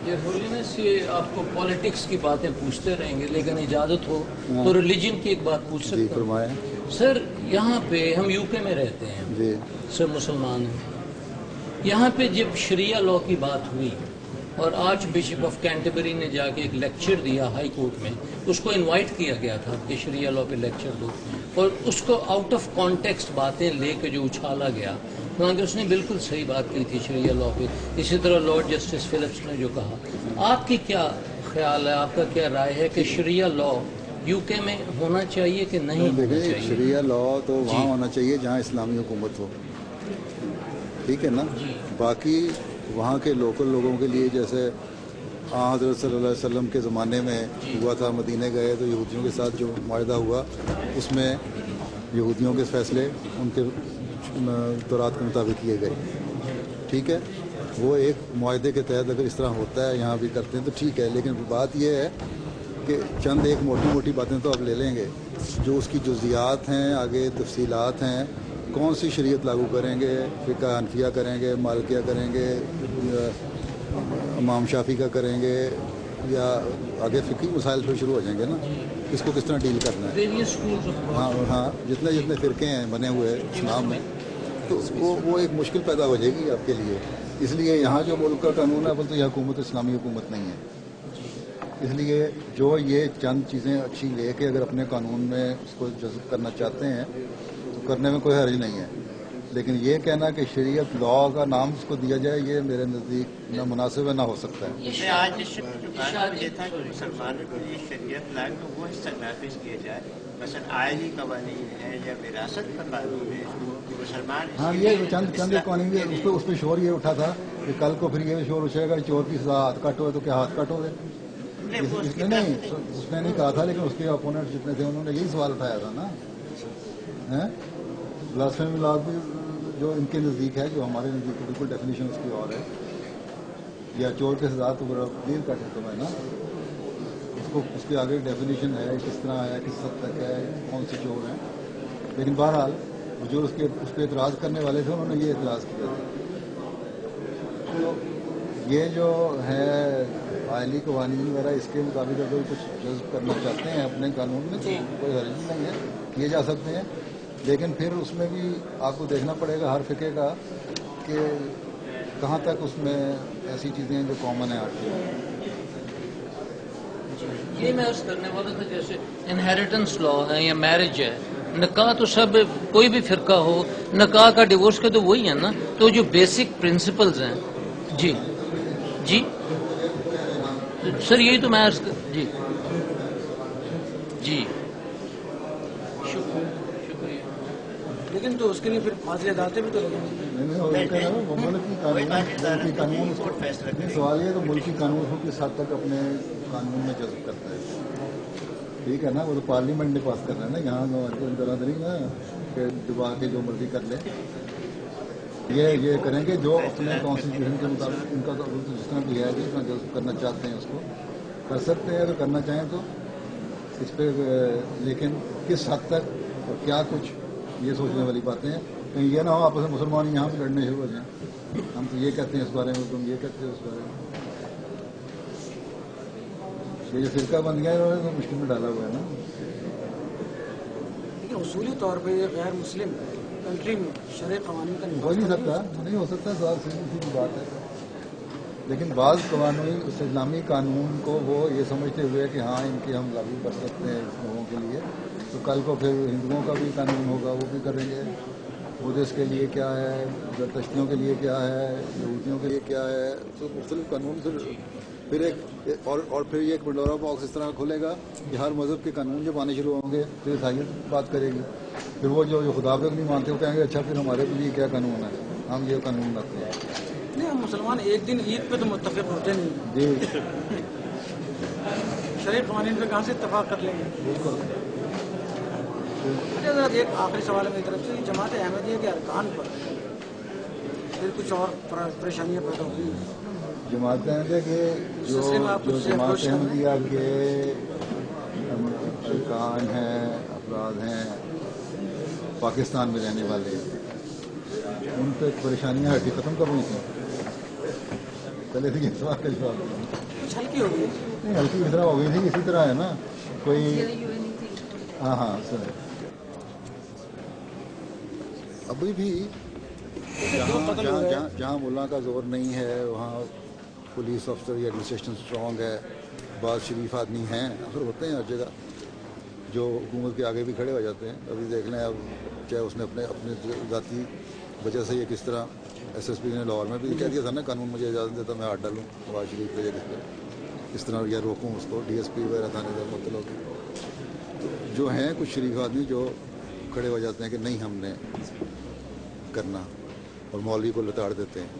یہ ہولینس یہ آپ کو پالیٹکس کی باتیں پوچھتے رہیں گے، لیکن اجازت ہو تو ریلیجن کی ایک بات پوچھ سکتا ہوں؟ سر یہاں پہ ہم یو کے میں رہتے ہیں سر، مسلمان ہیں، یہاں پہ جب شریعہ لاء کی بات ہوئی اور آرچ بشپ آف کینٹربری نے جا کے ایک لیکچر دیا ہائی کورٹ میں، اس کو انوائٹ کیا گیا تھا کہ شریعہ لاء پہ لیکچر دو، اور اس کو آؤٹ آف کانٹیکسٹ باتیں لے کے جو اچھالا گیا، حالانکہ اس نے بالکل صحیح بات کی تھی شریعہ لاء پہ. اسی طرح لارڈ جسٹس فلپس نے جو کہا. آپ کی کیا خیال ہے، آپ کا کیا رائے ہے کہ شریعہ لاء یو کے میں ہونا چاہیے کہ نہیں ہونا چاہیے؟ شریعہ لاء تو وہاں ہونا چاہیے جہاں اسلامی حکومت ہو، ٹھیک ہے نا. باقی وہاں کے لوکل لوگوں کے لیے، جیسے حضرت صلی اللہ علیہ وسلم کے زمانے میں ہوا تھا، مدینہ گئے تو یہودیوں کے ساتھ جو معاہدہ ہوا اس میں یہودیوں کے فیصلے ان کے دورات کے مطابق کیے گئے، ٹھیک ہے. وہ ایک معاہدے کے تحت اگر اس طرح ہوتا ہے یہاں بھی کرتے ہیں تو ٹھیک ہے، لیکن بات یہ ہے کہ چند ایک موٹی موٹی باتیں تو آپ لے لیں گے، جو اس کی جزیات ہیں، آگے تفصیلات ہیں، کون سی شریعت لاگو کریں گے، فقہ حنفیہ کریں گے، مالکیہ کریں گے، امام شافی کا کریں گے، یا آگے فقہی مسائل پھر شروع ہو جائیں گے نا، اس کو کس طرح ڈیل کرنا ہے. ہاں جتنے فرقے ہیں بنے ہوئے اسلام میں، تو وہ ایک مشکل پیدا ہو جائے گی آپ کے لیے. اس لیے یہاں جو ملک کا قانون ہے بولتے یہ حکومت اسلامی حکومت نہیں ہے. اس لیے جو یہ چند چیزیں اچھی لے کے اگر اپنے قانون میں اس کو جذب کرنا چاہتے ہیں تو کرنے میں کوئی حرج نہیں ہے، لیکن یہ کہنا کہ شریعت لاء کا نام اس کو دیا جائے یہ میرے نزدیک نہ مناسب ہے نہ ہو سکتا ہے. آج یہ تھا کہ مسلمانوں کے لیے شریعت لاء کا وہ حصہ نافذ کیا جائے، مثلا آئلی قوانین ہے یا وراثت کا قانون ہے، مسلمان ہاں یہ چند قوانین اس پہ شور یہ اٹھا تھا کہ کل کو پھر یہ شور اٹھے گا چور کی سزا ہاتھ کٹ ہوئے تو کیا ہاتھ کٹ ہو گئے. اس نے نہیں کہا تھا، لیکن اس کے اپوننٹ جتنے تھے انہوں نے یہی سوال اٹھایا تھا نا. بلاسفیمی لاء بھی جو ان کے نزدیک ہے، جو ہمارے نزدیک بالکل ڈیفینیشن اس کی اور ہے، یا چور کے سزا تو بڑا کلیئر کٹ ہے تمہیں نا، اس کے آگے ڈیفینیشن ہے کس طرح ہے، کس حد تک ہے، کون سے چور ہیں. لیکن بہرحال جو اس پہ اعتراض کرنے والے تھے انہوں نے یہ اعتراض کیا تھا. تو یہ جو ہے آئلی قوانین وغیرہ اس کے مطابق اگر کچھ جذب کرنا چاہتے ہیں اپنے قانون میں تو کوئی حرج نہیں ہے، کیے جا سکتے ہیں. لیکن پھر اس میں بھی آپ کو دیکھنا پڑے گا ہر فقہ کا کہ کہاں تک اس میں ایسی چیزیں جو کامن ہیں آپ کی. یہ میں عرض کرنے والا تھا جیسے انہیریٹنس لاء ہے یا میرج ہے، نکاح تو سب کوئی بھی فرقہ ہو نکاح کا ڈیورس کا تو وہی ہے نا. تو جو بیسک پرنسپلز ہیں جی سر یہی تو میں عرض جی شکریہ. لیکن تو اس کے لیے پھر فاضل عدالتیں بھی تو سوال یہ تو ملکی قانون کو کس حد تک اپنے قانون میں جذب کرتا ہے، ٹھیک ہے نا. وہ تو پارلیمنٹ نے پاس کرنا ہے نا، یہاں طرح نہیں نا کہ دبا کے جو مرضی کر لے. یہ کریں گے جو اپنے کانسٹیٹیوشن کے مطابق ان کا جس طرح بھی ہے جس طرح جذب کرنا چاہتے ہیں اس کو کر سکتے ہیں اگر کرنا چاہیں تو اس پہ. لیکن کس حد تک اور کیا کچھ یہ سوچنے والی باتیں ہیں. کہیں یہ نہ ہو آپس میں مسلمان یہاں پہ لڑنے شروع ہو جائیں، ہم تو یہ کہتے ہیں اس بارے میں، تم یہ کہتے ہیں اس بارے میں. یہ جو فرقہ بن گیا ہے انہوں نے تو مشکل میں ڈالا ہوا ہے نا. لیکن اصولی طور پہ یہ غیر مسلم کنٹری میں شرعی قوانین کا ہو نہیں سکتا، نہیں ہو سکتا، سیدھی سی بات ہے. لیکن بعض قوانین اسلامی قانون کو وہ یہ سمجھتے ہوئے کہ ہاں ان کے ہم لاگو کر سکتے ہیں لوگوں کے لیے، تو کل کو پھر ہندوؤں کا بھی قانون ہوگا وہ بھی کریں گے. بدھسٹ کے لیے کیا ہے، زرتشتیوں کے لیے کیا ہے، یہودیوں کے لیے کیا ہے، تو مختلف قانون پھر ایک اور پھر یہ ایک پنڈورا باکس اس طرح کھلے گا کہ ہر مذہب کے قانون جب آنے شروع ہوں گے پھر عیسائیت بات کرے گی. پھر وہ جو خدا کو نہیں مانتے وہ کہیں گے اچھا پھر ہمارے لیے کیا قانون ہے، ہم یہ قانون رکھتے ہیں. نہیں، ہم مسلمان ایک دن عید پہ تو متفق ہوتے نہیں جی شرعی قوانین پہ کہاں سے اتفاق کر لیں گے. بالکل. ایک آخری سوال ہے میری طرف سے، جماعت احمدیہ کے ارکان پر پھر کچھ اور پریشانیاں پیدا ہوئی. جماعت احمدیہ کے جو جماعت احمدیہ کے ارکان ہیں، افراد ہیں پاکستان میں رہنے والے، ان پہ پریشانیاں ہٹی ختم کر ہوئی تھیں. पहले से ये सवाल का जवाब कुछ हल्की हो गई नहीं, हल्की इस तरह हो गई थी, इसी तरह है ना कोई। हाँ हाँ सर, अभी भी जहाँ मुल्ला का जोर नहीं है वहाँ पुलिस ऑफिसर या एडमिनिस्ट्रेशन स्ट्रॉन्ग है, बाद शरीफ आदमी हैं, अक्सर होते हैं हर जगह, जो हुकूमत के आगे भी खड़े हो जाते हैं। अभी देख लें, अब चाहे उसने अपने ज़ाती वजह से ये किस तरह SSP ने लाहौर में भी कह दिया था ना, कानून मुझे इजाज़त देता मैं हाथ डालूँ नवाज शरीफ पे या किस तरह या रोकूँ उसको, DSP वगैरह थानेदार मतलब जो हैं कुछ शरीफ आदमी जो खड़े हो जाते हैं कि नहीं हमने करना, और मौलवी को लताड़ देते हैं।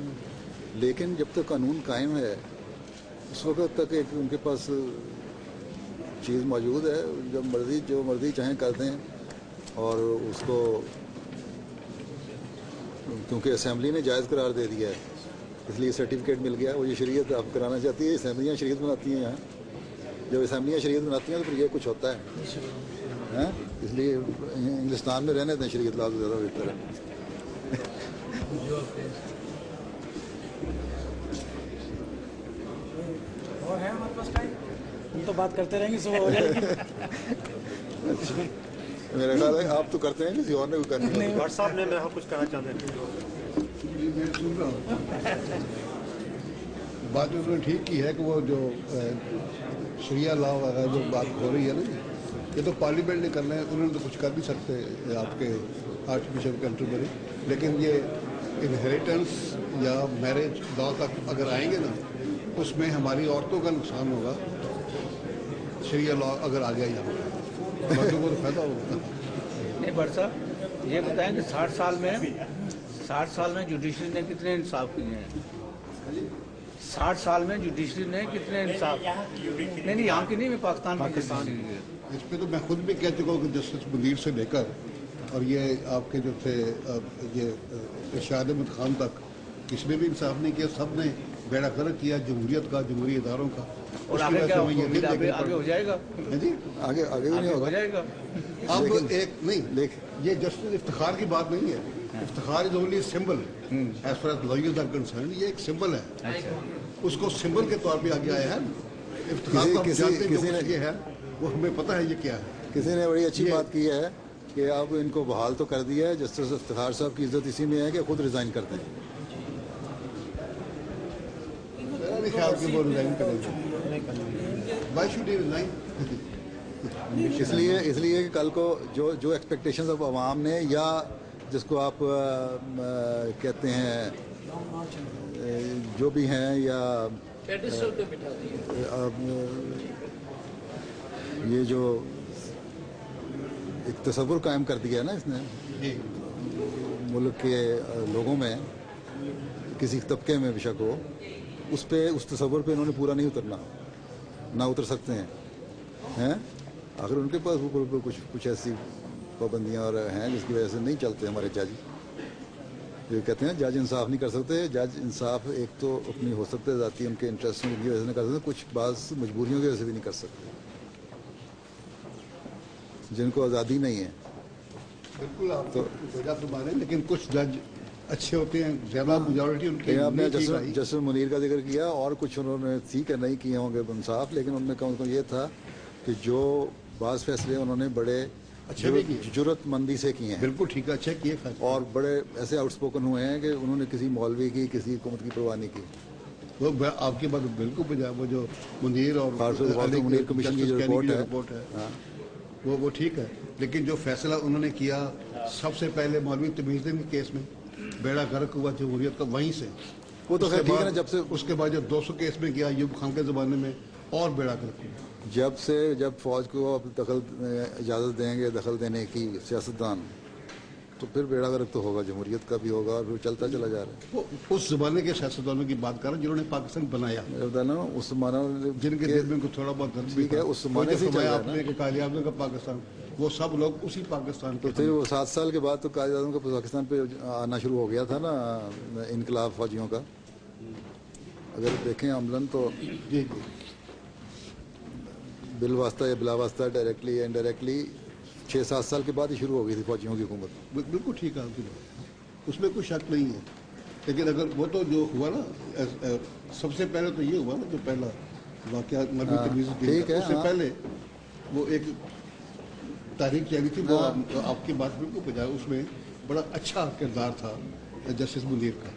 लेकिन जब तक कानून कायम है उस वक्त तक एक उनके पास चीज़ मौजूद है, जो मर्ज़ी चाहें कर दें, और उसको क्योंकि असेंबली ने जायज़ करार दे दिया है इसलिए सर्टिफिकेट मिल गया। वो ये शरीयत आप कराना चाहती है, असेंबलियाँ शरीयत बनाती हैं यहाँ, जब असेंबलियाँ शरीयत बनाती हैं तो फिर ये कुछ होता है, हैं? इसलिए हिंदुस्तान में रहने दें शरीयत लागू ज़्यादा बेहतर है। और है हमारे पास टाइम, हम तो बात करते रहेंगे, सुबह हो जाएगी। मेरा ख्याल है आप तो करते हैं, किसी और ने भी करनी है। डॉक्टर साहब ने मैं कुछ कहना चाहते हैं। मैं सुन रहा हूँ, बात उन्होंने ठीक की है कि वो जो शरिया लॉ वगैरह जो बात हो रही है ना, ये तो पार्लियामेंट ने करना है, उन्होंने तो कुछ कर नहीं सकते आपके आर्च बिशप कैंटरबरी, लेकिन ये इनहेरिटेंस या मैरिज लॉ तक अगर आएंगे ना, उसमें हमारी औरतों का नुकसान होगा। शरिया लॉ अगर आ गया यहाँ मर्दों को तो फायदा होगा। नहीं भट्ट साहब ये बताएं कि 60 साल में जुडिशरी ने कितने इंसाफ किए हैं? 60 साल में जुडिशरी ने कितने इंसाफ? नहीं यहाँ की नहीं, मैं पाकिस्तान की। इस पे तो मैं खुद भी कह चुका हूँ कि जस्टिस मुनीर से लेकर और ये आपके जो थे ये इरशाद अहमद खान तक किसी ने भी इंसाफ नहीं किया, सब ने बेड़ा गर्क किया जमहूरियत का, जमहूरी इदारों का। और आगे क्या आगे हो जाएगा? जी आगे भी नहीं हो होगा। जाएगा। अब एक नहीं, ये जस्टिस इफ्तिखार की बात नहीं है, Iftikhar is only symbol as far as lawyers are concerned, ये एक सिंबल है, उसको सिंबल के तौर पे आगे आया है। इफ्तिखार तो हम जानते हैं जो ये है वो हमें पता है ये क्या है। किसी ने बड़ी अच्छी बात की है कि अब इनको बहाल तो कर दिया है, जस्टिस इफ्तिखार साहब की इज्जत इसी में है कि खुद रिजाइन करते हैं। मेरा भी ख्याल कि वो रिजाइन करेंगे। Why should he resign? इसलिए कि कल को जो एक्सपेक्टेशंस अब आवाम ने या जिसको आप कहते हैं जो भी हैं या पेडिस्टल पे बिठा दिए। ये जो एक तस्वुर कायम कर दिया है ना इसने मुल्क के लोगों में, किसी तबके में बेशक हो, उस तस्वुर पे इन्होंने पूरा नहीं उतरना, ना उतर सकते हैं। आखिर उनके पास कुछ ऐसी पाबंदियाँ और हैं जिसकी वजह से नहीं चलते हमारे जज। ये कहते हैं जज इंसाफ नहीं कर सकते। जज इंसाफ एक तो अपनी हो सकते ज़ाती उनके इंटरेस्ट की वजह से नहीं कर सकते, कुछ बात मजबूरियों की वजह से भी नहीं कर सकते, जिनको आज़ादी नहीं है। बिल्कुल आप तो वजह तो माने, लेकिन कुछ जज अच्छे होते हैं, ज्यादा मेजॉरिटी उनकी। आपने जस्टिस मुनीर का जिक्र किया और कुछ उन्होंने ठीक है नहीं किए होंगे इंसाफ, लेकिन उनमें कम से कम ये था कि जो बाज़ फैसले उन्होंने बड़े जुर्रतमंदी से किए हैं। बिल्कुल ठीक है, अच्छे किए और बड़े ऐसे आउटस्पोकन हुए हैं कि उन्होंने किसी मौलवी की, किसी हुकूमत की परवाह नहीं की। वो आपकी बात बिल्कुल बजा, वो जो मुनीर और मुनीर कमीशन की जो रिपोर्ट है वो ठीक है, लेकिन जो फैसला उन्होंने किया सबसे पहले मौलवी तमीज़ुद्दीन के केस में बेड़ा गर्क हुआ जमहूरियत का, वहीं से वो तो खैर ठीक है ना। उसके बाद जो 200 केस में किया अयूब खान के ज़माने में और बेड़ा गर्क हुआ। जब फौज को अब इजाज़त देंगे दखल देने की सियासतदान, तो फिर बेड़ा गर्क तो होगा, जमहूरियत का भी होगा और फिर चलता चला जा रहा है। वो उस ज़माने के सियासतदानों की बात कर रहे हैं जिन्होंने पाकिस्तान बनाया, उस ज़माना जिनके दिल में कुछ थोड़ा बहुत दर्द ठीक है, उस ज़माने से आपने काली आज़म का पाकिस्तान, वो सब लोग उसी पाकिस्तान तो फिर वो 7 साल के बाद तो काली आज़म का पाकिस्तान पे आना शुरू हो गया था ना, इनकलाब फौजियों का। अगर देखें अमलन तो जी बिलवास्ता या बिलावास्ता, डायरेक्टली या इनडायरेक्टली 6-7 साल के बाद ही शुरू हो गई थी फौजियों की हुकूमत। बिल्कुल ठीक है आपकी बात, उसमें कोई शक नहीं है। लेकिन अगर वो तो जो हुआ ना सबसे पहले तो ये हुआ ना जो पहला वाकया मरवी तमीज़ ठीक है, उससे हाँ। पहले वो एक तारीख चली थी, वो आपकी बात बिल्कुल बजाय, उसमें बड़ा अच्छा किरदार था जस्टिस मुनीर का।